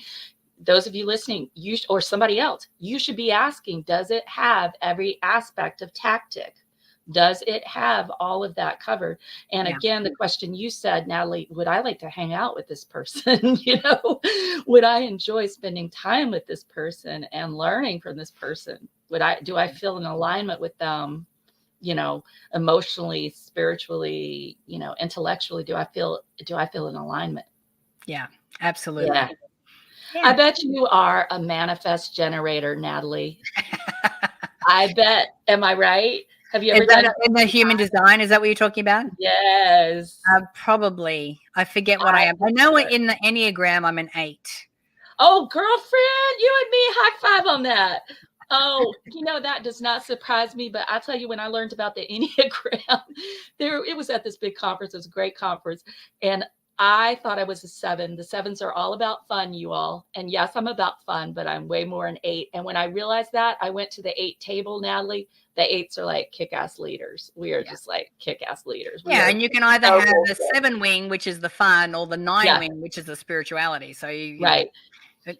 those of you listening, or somebody else, you should be asking, does it have every aspect of TACTIC? Does it have all of that covered? And again, the question you said, Natalie, would I like to hang out with this person? Would I enjoy spending time with this person and learning from this person? Do I feel in alignment with them, emotionally, spiritually, intellectually? Do I feel in alignment? Yeah, absolutely. Yeah. I bet you are a manifest generator, Natalie. I bet. Am I right? Have you ever done in the human design? Is that what you're talking about? Yes. Probably. I forget what I am. I know in the Enneagram I'm an 8. Oh, girlfriend, you and me, high five on that. Oh, that does not surprise me. But I'll tell you, when I learned about the Enneagram, it was at this big conference. It was a great conference. And I thought I was a 7. The 7s are all about fun, you all. And yes, I'm about fun, but I'm way more an 8. And when I realized that, I went to the 8 table, Natalie. The 8s are like kick-ass leaders. We are just like kick-ass leaders. And you can either have the 7 wing, which is the fun, or the 9 wing, which is the spirituality. So right. But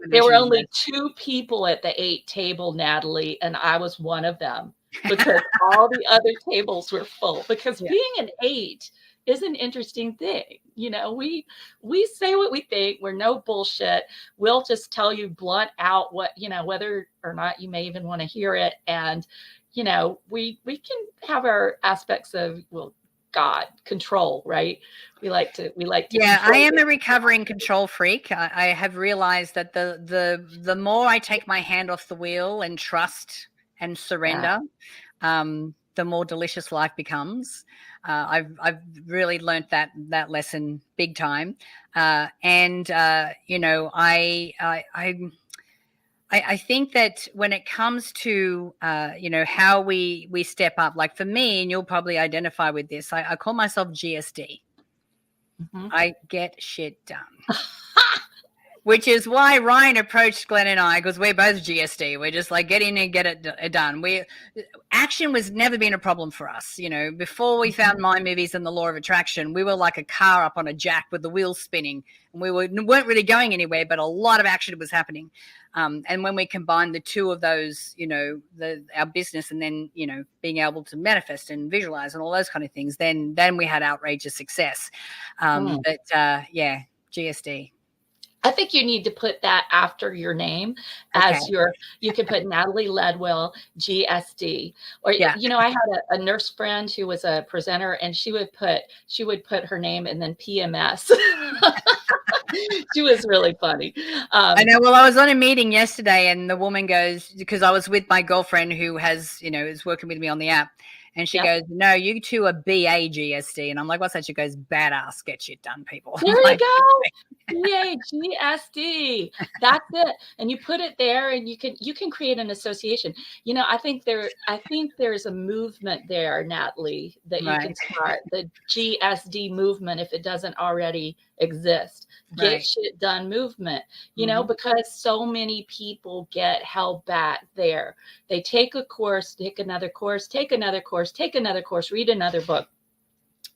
there were only 2 people at the 8 table, Natalie, and I was one of them, because all the other tables were full. Because being an 8 is an interesting thing. We say what we think. We're no bullshit. We'll just tell you blunt out what, whether or not you may even want to hear it. And, we can have our aspects of, God, control, right? We like to. Yeah, I am a recovering control freak. I have realized that the more I take my hand off the wheel and trust and surrender, the more delicious life becomes. I've really learnt that lesson big time. I think that when it comes to, how we step up, like for me, and you'll probably identify with this, I call myself GSD. Mm-hmm. I get shit done. Which is why Ryan approached Glenn and I, because we're both GSD. We're just like, get in and get it done. Action was never been a problem for us. Before we found Mind Movies and the Law of Attraction, we were like a car up on a jack with the wheels spinning. And we weren't really going anywhere, but a lot of action was happening. And when we combined the two of those, our business and then, being able to manifest and visualize and all those kind of things, then we had outrageous success. But GSD. I think you need to put that after your name Okay. as you can put Natalie Ledwell, GSD. Or, Yeah. I had a nurse friend who was a presenter, and she would put her name and then PMS. She was really funny. I know. Well, I was on a meeting yesterday, and the woman goes, because I was with my girlfriend who has, is working with me on the app. And she goes, no, you two are BAGSD. And I'm like, what's that? She goes, badass, get shit done, people. There Like, you go. BAGSD. That's it. And you put it there, and you can create an association. I think there's a movement there, Natalie, that you can start, the GSD movement, if it doesn't already exist. Get shit done movement, because so many people get held back there. They take a course, take another course, take another course, take another course, read another book.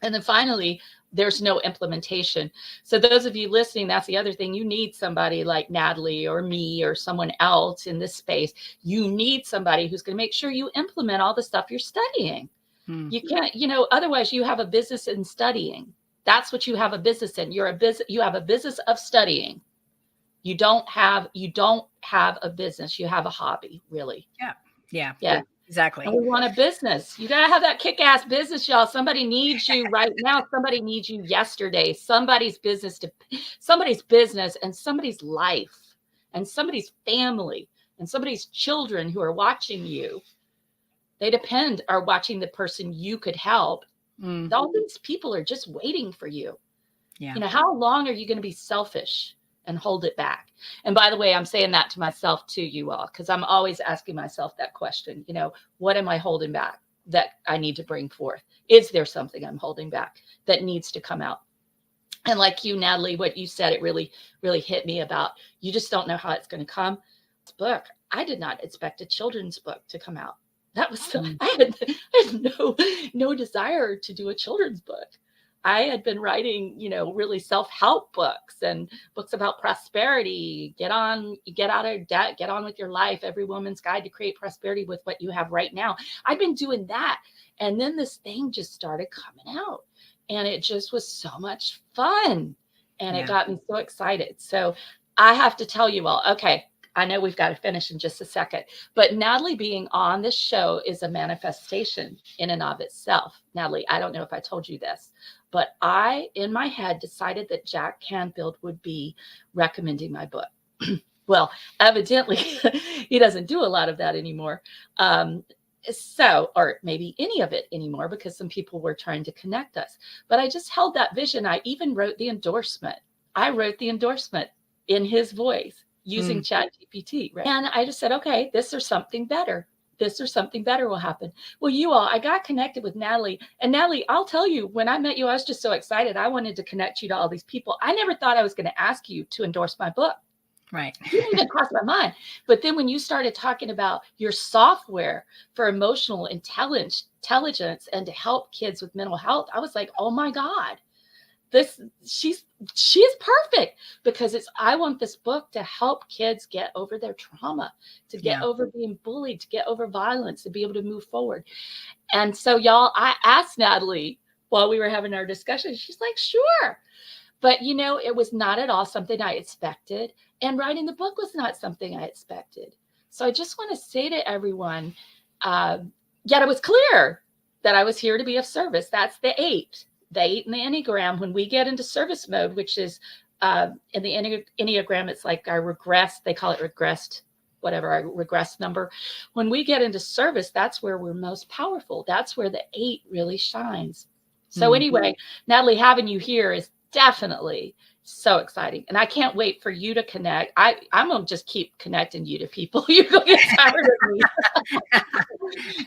And then finally, there's no implementation. So those of you listening, that's the other thing. You need somebody like Natalie or me or someone else in this space. You need somebody who's going to make sure you implement all the stuff you're studying. You can't, otherwise you have a business in studying. That's what you have a business in. You have a business of studying. You don't have a business. You have a hobby, really. Yeah. Exactly. And we want a business. You got to have that kick-ass business, y'all. Somebody needs you right now. Somebody needs you yesterday. Somebody's business and somebody's life and somebody's family and somebody's children who are watching you. They are watching the person you could help. All these people are just waiting for you. Yeah. How long are you going to be selfish and hold it back? And by the way, I'm saying that to myself too, you all, because I'm always asking myself that question. What am I holding back that I need to bring forth? Is there something I'm holding back that needs to come out? And like you, Natalie, what you said, it really, really hit me about, you just don't know how it's going to come. This book, I did not expect a children's book to come out. That was, I had no desire to do a children's book. I had been writing, really self-help books and books about prosperity, get out of debt, get on with your life, Every Woman's Guide to Create Prosperity with What You Have Right Now. I'd been doing that. And then this thing just started coming out, and it just was so much fun. And it got me so excited. So I have to tell you all, okay, I know we've got to finish in just a second, but Natalie being on this show is a manifestation in and of itself. Natalie, I don't know if I told you this, but I, in my head, decided that Jack Canfield would be recommending my book. Well, evidently, he doesn't do a lot of that anymore. Or maybe any of it anymore, because some people were trying to connect us. But I just held that vision. I even wrote the endorsement. I wrote the endorsement in his voice using ChatGPT. Right? And I just said, okay, this or something better. This or something better will happen. Well, you all, I got connected with Natalie. And Natalie, I'll tell you, when I met you, I was just so excited. I wanted to connect you to all these people. I never thought I was going to ask you to endorse my book. Right. It didn't even cross my mind. But then when you started talking about your software for emotional intelligence and to help kids with mental health, I was like, oh my God, she is perfect, because I want this book to help kids get over their trauma, to get over being bullied, to get over violence, to be able to move forward. And so, y'all, I asked Natalie while we were having our discussion. She's like, sure. But, it was not at all something I expected. And writing the book was not something I expected. So I just want to say to everyone, yet it was clear that I was here to be of service. That's the 8. The 8 in the Enneagram. When we get into service mode, which is in the Enneagram, it's like our regress. They call it regressed, whatever, our regress number. When we get into service, that's where we're most powerful. That's where the 8 really shines. So anyway, Natalie, having you here is definitely so exciting. And I can't wait for you to connect. I'm going to just keep connecting you to people. You're going to get tired of me.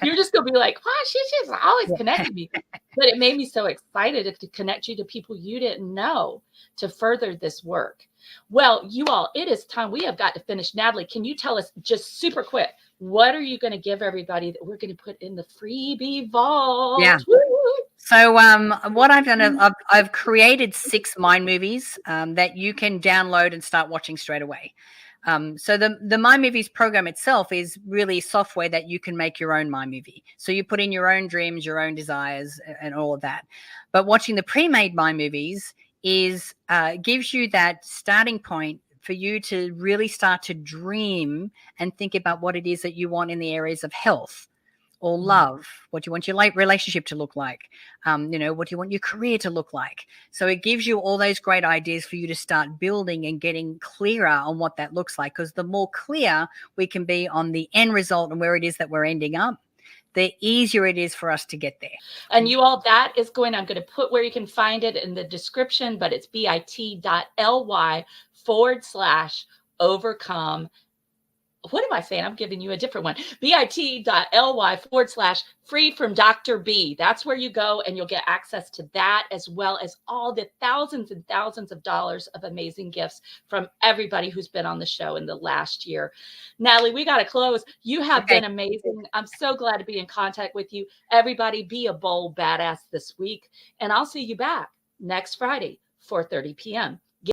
You're just going to be like, wow, she's always connecting me. But it made me so excited to connect you to people you didn't know to further this work. Well, you all, it is time. We have got to finish. Natalie, can you tell us just super quick, what are you going to give everybody that we're going to put in the freebie vault? Yeah. Woo! So what I've done, I've created 6 mind movies that you can download and start watching straight away. So the Mind Movies program itself is really software that you can make your own Mind Movie. So you put in your own dreams, your own desires, and all of that. But watching the pre-made Mind Movies gives you that starting point for you to really start to dream and think about what it is that you want in the areas of health or love. What do you want your relationship to look like? What do you want your career to look like? So it gives you all those great ideas for you to start building and getting clearer on what that looks like. Because the more clear we can be on the end result and where it is that we're ending up, the easier it is for us to get there. And you all, that is going, I'm going to put where you can find it in the description, but it's bit.ly/overcome. What am I saying? I'm giving you a different one. bit.ly/free from Dr. B. That's where you go and you'll get access to that, as well as all the thousands and thousands of dollars of amazing gifts from everybody who's been on the show in the last year. Natalie, we got to close. You have been amazing. I'm so glad to be in contact with you. Everybody, be a bold badass this week. And I'll see you back next Friday, 4:30 p.m.